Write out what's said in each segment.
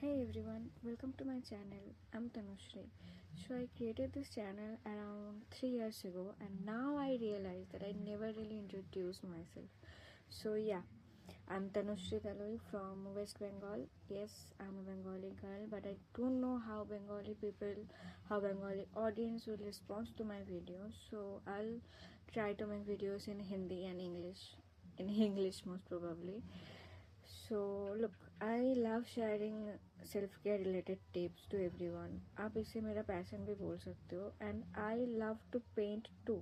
Hey everyone, welcome to my channel. I'm Tanushri. So I created this channel around 3 years ago and now I realized that I never really introduced myself. So yeah, I'm Tanushri Taloi from West Bengal. Yes, I'm a Bengali girl, but I don't know how Bengali audience will respond to my videos. So I'll try to make videos in Hindi and English. In English most probably. So look, I love sharing self care related tips to everyone. आप इसे मेरा passion भी बोल सकते हो. And I love to paint too.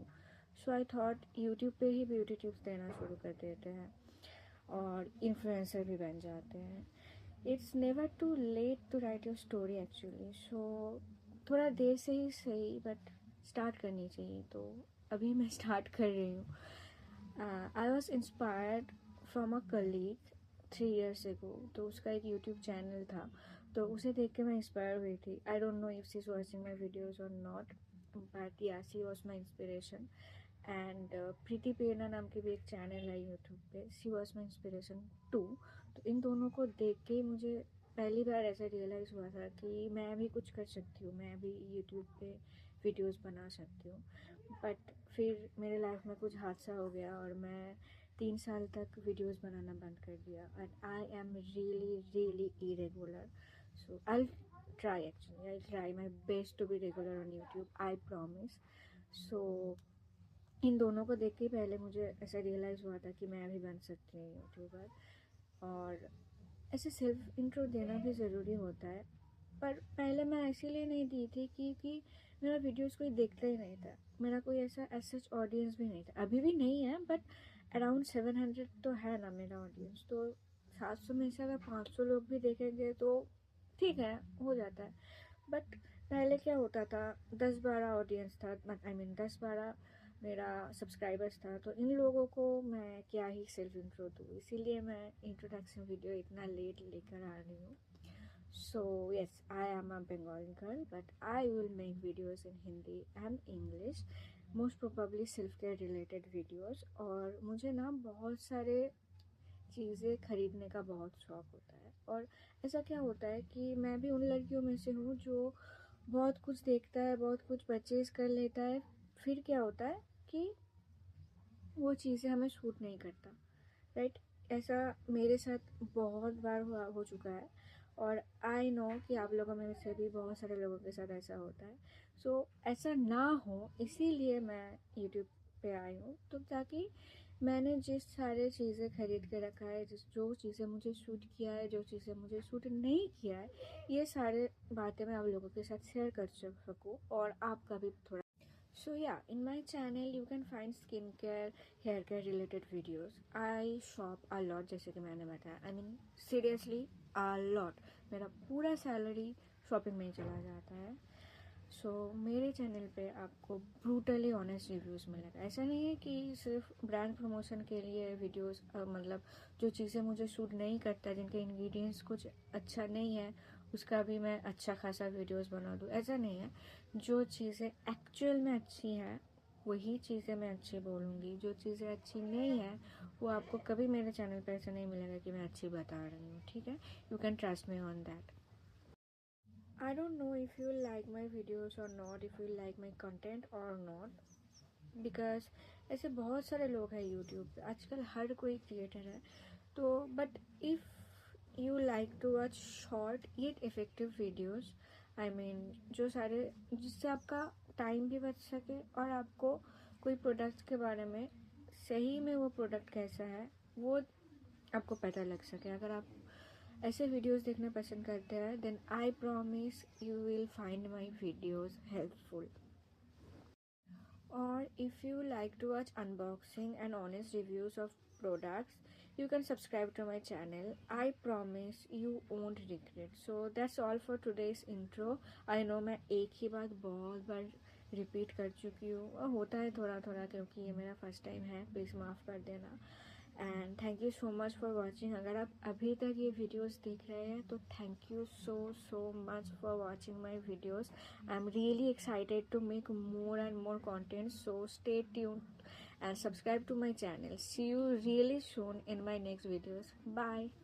So I thought YouTube पे ही beauty tips देना शुरू कर देते हैं और इन्फ्लुएंसर भी बन जाते हैं. It's never too late to write your story actually. So थोड़ा देर से ही सही but start करनी चाहिए. तो अभी मैं start कर रही हूँ. I was inspired from a colleague 3 years ago. तो उसका एक यूट्यूब चैनल था, तो उसे देख के मैं इंस्पायर हुई थी. I don't know if she is watching my videos और not, but yeah she was my inspiration. And Preeti Perna नाम की भी एक चैनल है यूट्यूब पे, she was my inspiration too. तो इन दोनों को देख के मुझे पहली बार ऐसा रियलाइज़ हुआ था कि मैं भी कुछ कर सकती हूँ, मैं भी यूट्यूब पे वीडियोस बना सकती हूँ. बट फिर मेरे लाइफ में कुछ हादसा हो गया और मैं 3 साल तक वीडियोस बनाना बंद कर दिया. And I am really irregular. So I try my best to be regular on YouTube, I promise. So इन दोनों को देख के पहले मुझे ऐसा रियलाइज़ हुआ था कि मैं भी बन सकती हूँ यूट्यूबर. और ऐसे सेल्फ इंट्रो देना भी ज़रूरी होता है, पर पहले मैं इसीलिए नहीं दी थी क्योंकि मेरा वीडियोस कोई देखता ही नहीं था. मेरा कोई ऐसा सच ऑडियंस भी नहीं था, अभी भी नहीं है, बट अराउंड 700 तो है ना मेरा ऑडियंस. तो 700 में से अगर 500 लोग भी देखेंगे तो ठीक है, हो जाता है. बट पहले क्या होता था, 10-12 ऑडियंस था, आई मीन 10-12 मेरा सब्सक्राइबर्स था. तो इन लोगों को मैं क्या ही सेल्फ इंट्रो दूँ, इसीलिए मैं इंट्रोडक्शन वीडियो इतना लेट लेकर आ रही हूँ. So yes, I am a Bengali girl, but I will make videos in Hindi and English, most probably self care related videos. और मुझे ना बहुत सारे चीज़ें खरीदने का बहुत शौक होता है. और ऐसा क्या होता है कि मैं भी उन लड़कियों में से हूँ जो बहुत कुछ देखता है, बहुत कुछ परचेज कर लेता है, फिर क्या होता है कि वो चीज़ें हमें सूट नहीं करता. राइट, ऐसा मेरे साथ बहुत बार हो चुका है और आई नो कि आप लोगों में से भी बहुत सारे लोगों के साथ ऐसा होता है. सो ऐसा ना हो इसीलिए मैं यूट्यूब पे आई हूँ. तो ताकि मैंने जिस सारे चीज़ें खरीद के रखा है, जो चीज़ें मुझे सूट किया है, जो चीज़ें मुझे सूट नहीं किया है, ये सारे बातें मैं आप लोगों के साथ शेयर कर सकूँ और आपका भी थोड़ा. So yeah, in my channel you can find skincare, hair care related videos. I shop a lot, जैसे कि मैंने बताया. I mean seriously a lot. मेरा पूरा सैलरी शॉपिंग में ही चला जाता है. सो मेरे चैनल पे आपको ब्रूटली ऑनेस्ट रिव्यूज़ मिलेगा. ऐसा नहीं है कि सिर्फ ब्रांड प्रमोशन के लिए वीडियोस, मतलब जो चीज़ें मुझे सूट नहीं करता, जिनके इंग्रेडिएंट्स कुछ अच्छा नहीं है, उसका भी मैं अच्छा खासा वीडियोस बना दूँ. ऐसा नहीं है. जो चीज़ें एक्चुअल में अच्छी हैं वही चीज़ें मैं अच्छी बोलूँगी. जो चीज़ें अच्छी नहीं है वो आपको कभी मेरे चैनल पर ऐसा नहीं मिलेगा कि मैं अच्छी बता रही हूँ. ठीक है, you can trust me on that. I don't know if you like my videos or not, if you like my content or not, because ऐसे बहुत सारे लोग हैं यूट्यूब पे. आजकल हर कोई क्रिएटर है. तो but if you like to watch short yet effective videos, I mean जो सारे जिससे आपका टाइम भी बच सके और आपको कोई प्रोडक्ट के बारे में सही में वो प्रोडक्ट कैसा है वो आपको पता लग सके. अगर आप ऐसे वीडियोस देखना पसंद करते हैं, then I promise you will find my videos helpful. और if you like to watch unboxing and honest reviews of products, you can subscribe to my channel. I promise you won't regret. So that's all for today's intro. I know मैं एक ही बात बहुत बार repeat कर चुकी हूँ, और होता है थोड़ा थोड़ा क्योंकि ये मेरा फर्स्ट टाइम है. प्लीज़ माफ़ कर देना. And thank you so much for watching. अगर आप अभी तक ये वीडियोस देख रहे हैं तो thank you so much for watching my videos. I am really excited to make more and more content, so stay tuned and subscribe to my channel. See you really soon in my next videos. Bye.